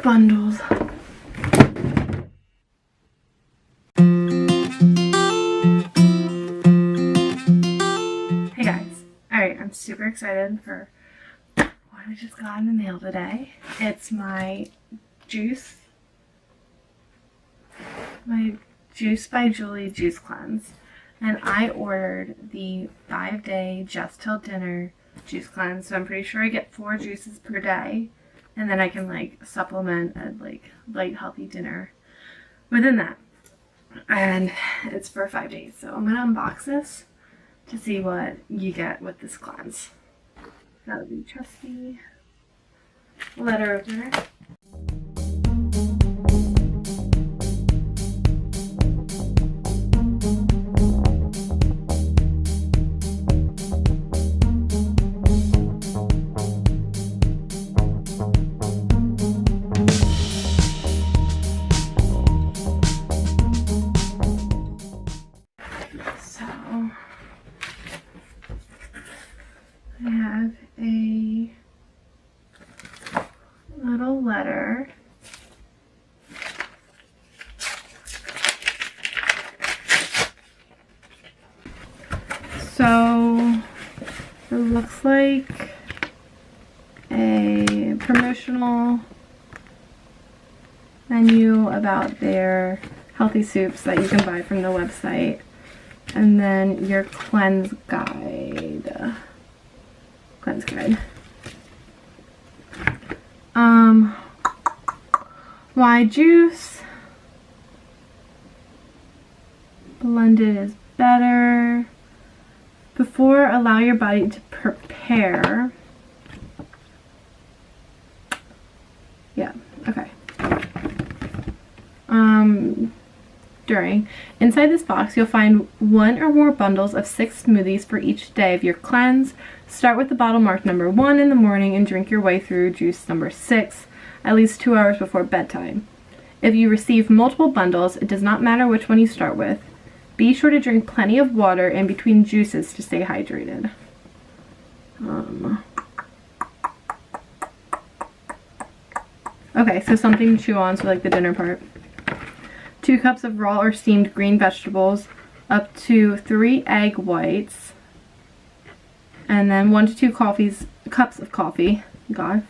bundles. Hey guys. Alright, I'm super excited for what I just got in the mail today. It's my Juice by Julie Juice Cleanse. And I ordered the 5-day Just Till Dinner juice cleanse. So I'm pretty sure I get 4 juices per day. And then I can like supplement a like light healthy dinner within that. And it's for 5 days. So I'm gonna unbox this to see what you get with this cleanse. That'll be trusty letter opener. I have a little letter. So it looks like a promotional menu about their healthy soups that you can buy from the website, and then your cleanse guide. Why juice? Blended is better. Before, allow your body to prepare. Yeah, okay. During. Inside this box, you'll find 1 or more bundles of 6 smoothies for each day of your cleanse. Start with the bottle marked number 1 in the morning and drink your way through juice number 6 at least 2 hours before bedtime. If you receive multiple bundles, it does not matter which one you start with. Be sure to drink plenty of water in between juices to stay hydrated. Okay, so something to chew on, so like the dinner part. 2 cups of raw or steamed green vegetables, up to 3 egg whites, and then 1 to 2 cups of coffee. God,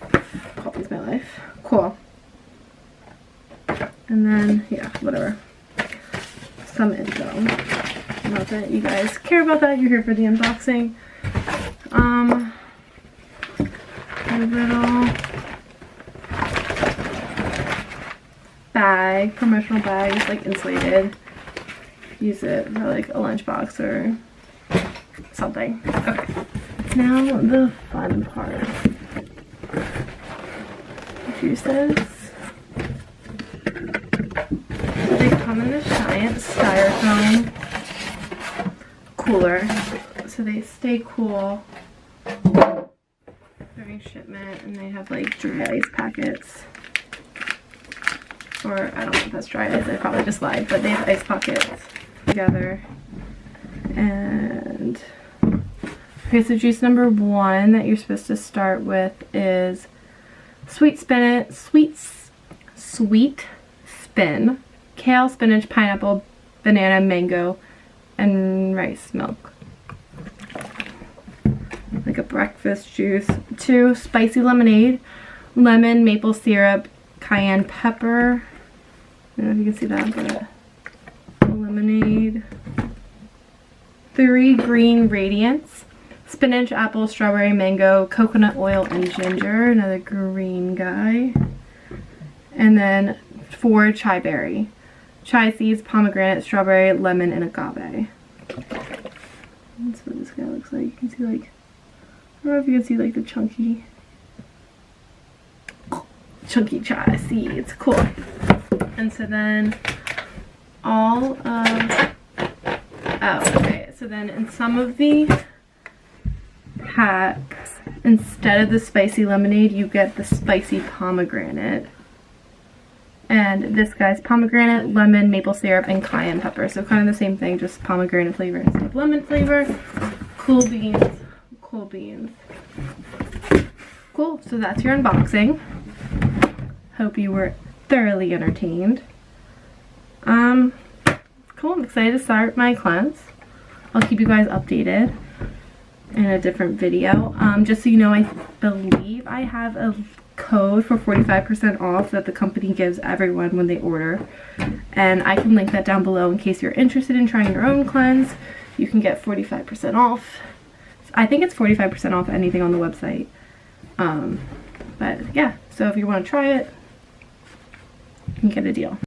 coffee's my life. Cool. And then, yeah, whatever. Some info. Not that you guys care about that. You're here for the unboxing. A little bag, promotional bag. It's like insulated. Use it for like a lunchbox or something. Okay. Now the fun part. Juices. So they come in this giant styrofoam cooler, so they stay cool during shipment, and they have like dry ice packets. Or I don't know if that's dry ice, I probably just lied, but they have ice pockets together. And okay, so juice number 1 that you're supposed to start with is sweet spin, kale, spinach, pineapple, banana, mango, and rice milk. Like a breakfast juice. 2, spicy lemonade, lemon, maple syrup, cayenne pepper. I don't know if you can see that, but lemonade. 3, green radiance, spinach, apple, strawberry, mango, coconut oil, and ginger. Another green guy. And then 4, chai berry, chai seeds, pomegranate, strawberry, lemon, and agave. That's what this guy looks like. You can see like, I don't know if you can see like the chunky chai seeds. Cool. And so then all of, okay, so then in some of the packs, instead of the spicy lemonade, you get the spicy pomegranate. And this guy's pomegranate, lemon, maple syrup, and cayenne pepper. So kind of the same thing, just pomegranate flavor instead of lemon flavor. Cool beans. Cool beans. Cool, so that's your unboxing. Hope you were thoroughly entertained. Cool, I'm excited to start my cleanse. I'll keep you guys updated in a different video. Just so you know, I believe I have a code for 45% off that the company gives everyone when they order, and I can link that down below in case you're interested in trying your own cleanse. You can get 45% off. I think it's 45% off anything on the website. But yeah, so if you want to try it, you can get a deal.